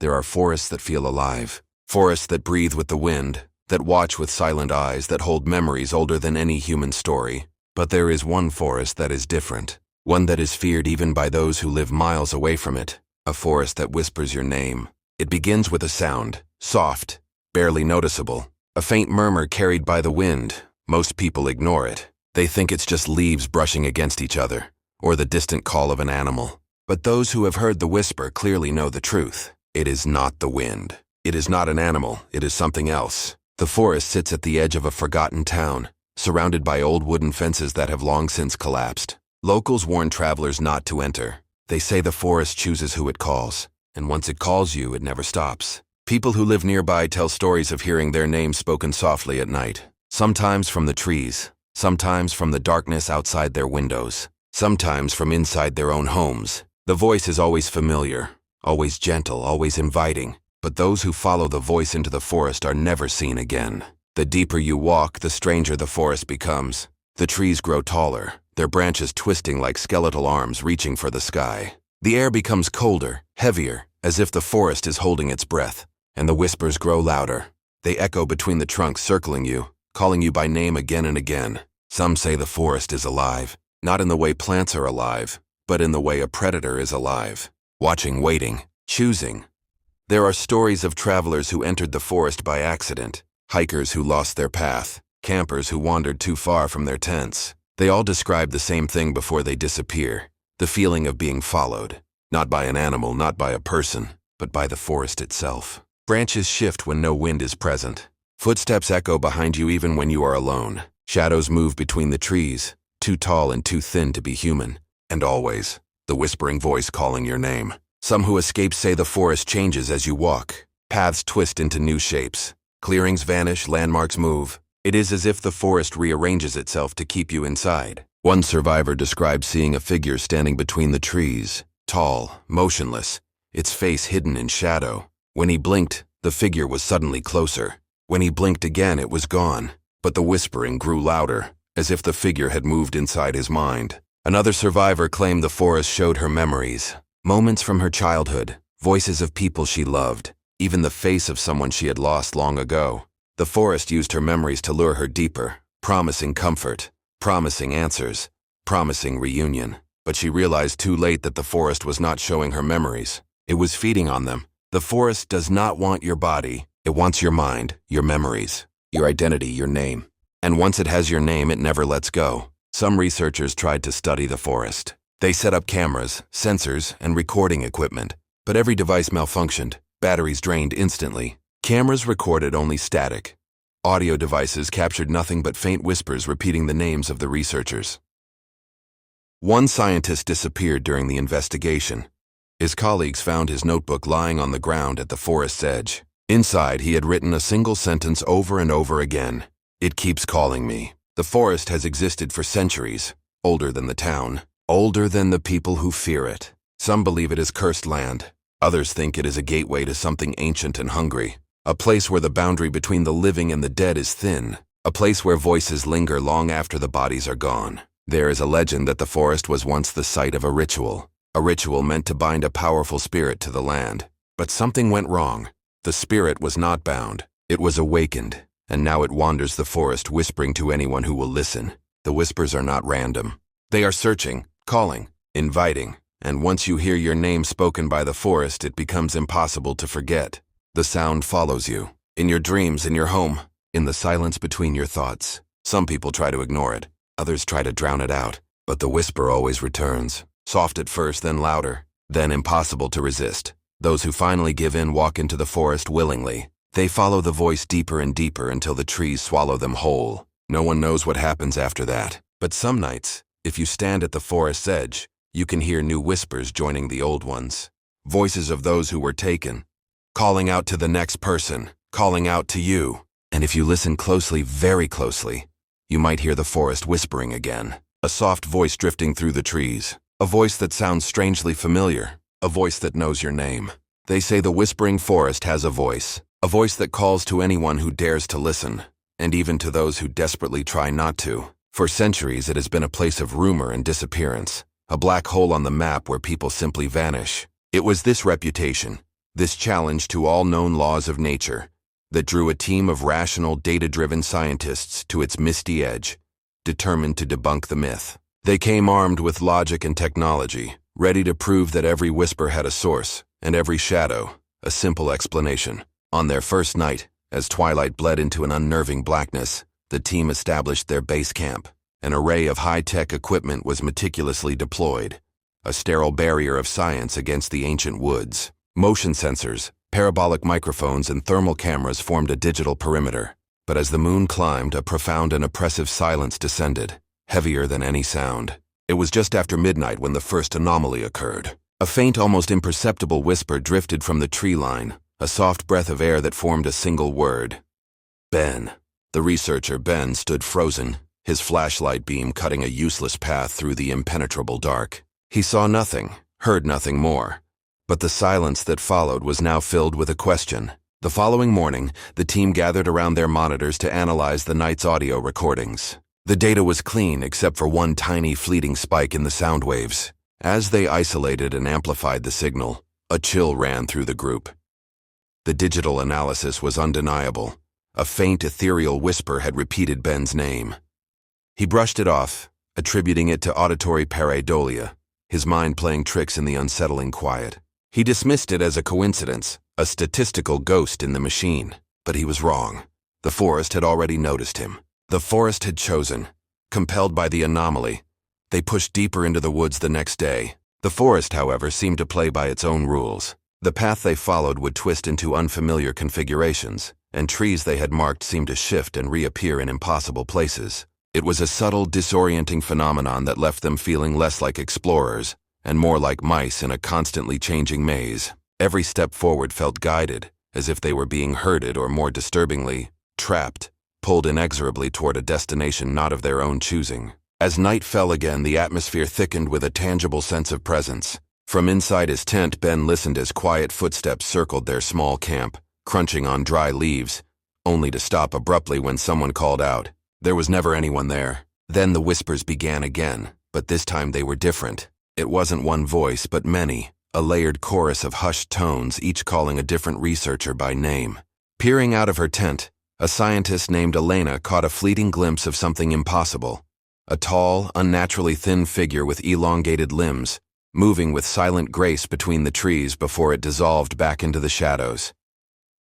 There are forests that feel alive. Forests that breathe with the wind, that watch with silent eyes, that hold memories older than any human story. But there is one forest that is different. One that is feared even by those who live miles away from it. A forest that whispers your name. It begins with a sound, soft, barely noticeable. A faint murmur carried by the wind. Most people ignore it. They think it's just leaves brushing against each other, or the distant call of an animal. But those who have heard the whisper clearly know the truth. It is not the wind. It is not an animal. It is something else. The forest sits at the edge of a forgotten town, surrounded by old wooden fences that have long since collapsed. Locals warn travelers not to enter. They say the forest chooses who it calls, and once it calls you, it never stops. People who live nearby tell stories of hearing their names spoken softly at night, sometimes from the trees, sometimes from the darkness outside their windows, sometimes from inside their own homes. The voice is always familiar, always gentle, always inviting, but those who follow the voice into the forest are never seen again. The deeper you walk, the stranger the forest becomes. The trees grow taller, their branches twisting like skeletal arms reaching for the sky. The air becomes colder, heavier, as if the forest is holding its breath, and the whispers grow louder. They echo between the trunks, circling you, calling you by name again and again. Some say the forest is alive, not in the way plants are alive, but in the way a predator is alive. Watching, waiting, choosing. There are stories of travelers who entered the forest by accident, hikers who lost their path, campers who wandered too far from their tents. They all describe the same thing before they disappear, the feeling of being followed, not by an animal, not by a person, but by the forest itself. Branches shift when no wind is present. Footsteps echo behind you even when you are alone. Shadows move between the trees, too tall and too thin to be human. And always, the whispering voice calling your name. Some who escape say the forest changes as you walk. Paths twist into new shapes. Clearings vanish, landmarks move. It is as if the forest rearranges itself to keep you inside. One survivor described seeing a figure standing between the trees, tall, motionless, its face hidden in shadow. When he blinked, the figure was suddenly closer. When he blinked again, it was gone. But the whispering grew louder, as if the figure had moved inside his mind. Another survivor claimed the forest showed her memories. Moments from her childhood, voices of people she loved, even the face of someone she had lost long ago. The forest used her memories to lure her deeper, promising comfort, promising answers, promising reunion. But she realized too late that the forest was not showing her memories. It was feeding on them. The forest does not want your body. It wants your mind, your memories, your identity, your name. And once it has your name, it never lets go. Some researchers tried to study the forest. They set up cameras, sensors, and recording equipment. But every device malfunctioned. Batteries drained instantly. Cameras recorded only static. Audio devices captured nothing but faint whispers repeating the names of the researchers. One scientist disappeared during the investigation. His colleagues found his notebook lying on the ground at the forest's edge. Inside, he had written a single sentence over and over again. "It keeps calling me." The forest has existed for centuries, older than the town, older than the people who fear it. Some believe it is cursed land. Others think it is a gateway to something ancient and hungry. A place where the boundary between the living and the dead is thin. A place where voices linger long after the bodies are gone. There is a legend that the forest was once the site of a ritual meant to bind a powerful spirit to the land. But something went wrong. The spirit was not bound. It was awakened, and now it wanders the forest whispering to anyone who will listen. The whispers are not random. They are searching, calling, inviting, and once you hear your name spoken by the forest, it becomes impossible to forget. The sound follows you, in your dreams, in your home, in the silence between your thoughts. Some people try to ignore it, others try to drown it out, but the whisper always returns. Soft at first, then louder, then impossible to resist. Those who finally give in walk into the forest willingly. They follow the voice deeper and deeper until the trees swallow them whole. No one knows what happens after that. But some nights, if you stand at the forest's edge, you can hear new whispers joining the old ones. Voices of those who were taken, calling out to the next person, calling out to you. And if you listen closely, very closely, you might hear the forest whispering again. A soft voice drifting through the trees. A voice that sounds strangely familiar. A voice that knows your name. They say the whispering forest has a voice that calls to anyone who dares to listen, and even to those who desperately try not to. For centuries, it has been a place of rumor and disappearance, a black hole on the map where people simply vanish. It was this reputation, This challenge to all known laws of nature that drew a team of rational, data-driven scientists to its misty edge, determined to debunk the myth. They came armed with logic and technology, ready to prove that every whisper had a source, and every shadow, a simple explanation. On their first night, as twilight bled into an unnerving blackness, the team established their base camp. An array of high-tech equipment was meticulously deployed, a sterile barrier of science against the ancient woods. Motion sensors, parabolic microphones, and thermal cameras formed a digital perimeter. But as the moon climbed, a profound and oppressive silence descended, heavier than any sound. It was just after midnight when the first anomaly occurred. A faint, almost imperceptible whisper drifted from the tree line, a soft breath of air that formed a single word. Ben. The researcher, Ben, stood frozen, his flashlight beam cutting a useless path through the impenetrable dark. He saw nothing, heard nothing more. But the silence that followed was now filled with a question. The following morning, the team gathered around their monitors to analyze the night's audio recordings. The data was clean except for one tiny fleeting spike in the sound waves. As they isolated and amplified the signal, a chill ran through the group. The digital analysis was undeniable. A faint, ethereal whisper had repeated Ben's name. He brushed it off, attributing it to auditory pareidolia, his mind playing tricks in the unsettling quiet. He dismissed it as a coincidence, a statistical ghost in the machine. But he was wrong. The forest had already noticed him. The forest had chosen. Compelled by the anomaly, they pushed deeper into the woods the next day. The forest, however, seemed to play by its own rules. The path they followed would twist into unfamiliar configurations, and trees they had marked seemed to shift and reappear in impossible places. It was a subtle, disorienting phenomenon that left them feeling less like explorers and more like mice in a constantly changing maze. Every step forward felt guided, as if they were being herded or, more disturbingly, trapped, pulled inexorably toward a destination not of their own choosing. As night fell again, the atmosphere thickened with a tangible sense of presence. From inside his tent, Ben listened as quiet footsteps circled their small camp, crunching on dry leaves, only to stop abruptly when someone called out. There was never anyone there. Then the whispers began again, but this time they were different. It wasn't one voice, but many, a layered chorus of hushed tones, each calling a different researcher by name. Peering out of her tent, a scientist named Elena caught a fleeting glimpse of something impossible. A tall, unnaturally thin figure with elongated limbs, moving with silent grace between the trees before it dissolved back into the shadows.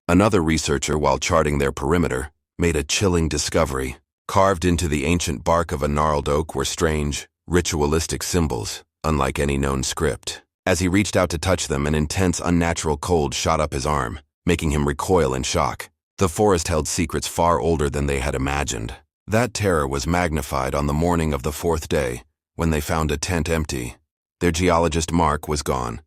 Another researcher, while charting their perimeter, made a chilling discovery. Carved into the ancient bark of a gnarled oak were strange, ritualistic symbols, unlike any known script. As he reached out to touch them, an intense, unnatural cold shot up his arm, making him recoil in shock. The forest held secrets far older than they had imagined. That terror was magnified on the morning of the fourth day, when they found a tent empty. Their geologist Mark was gone.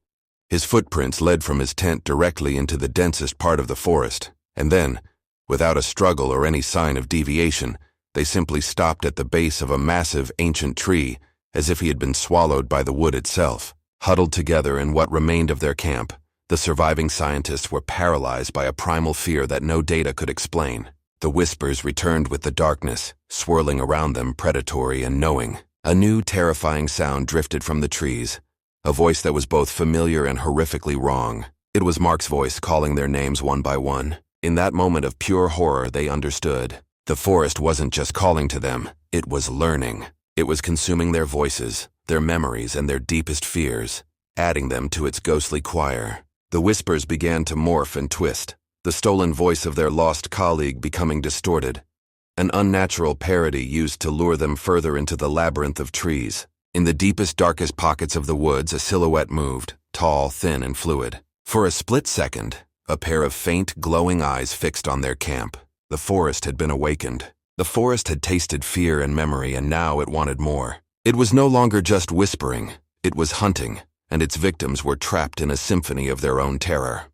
His footprints led from his tent directly into the densest part of the forest, and then, without a struggle or any sign of deviation, they simply stopped at the base of a massive ancient tree, as if he had been swallowed by the wood itself. Huddled together in what remained of their camp, the surviving scientists were paralyzed by a primal fear that no data could explain. The whispers returned with the darkness, swirling around them, predatory and knowing. A new, terrifying sound drifted from the trees, a voice that was both familiar and horrifically wrong. It was Mark's voice calling their names one by one. In that moment of pure horror, they understood. The forest wasn't just calling to them, it was learning. It was consuming their voices, their memories, and their deepest fears, adding them to its ghostly choir. The whispers began to morph and twist, the stolen voice of their lost colleague becoming distorted, an unnatural parody used to lure them further into the labyrinth of trees. In the deepest, darkest pockets of the woods, a silhouette moved, tall, thin, and fluid. For a split second, a pair of faint, glowing eyes fixed on their camp. The forest had been awakened. The forest had tasted fear and memory, and now it wanted more. It was no longer just whispering, it was hunting, and its victims were trapped in a symphony of their own terror.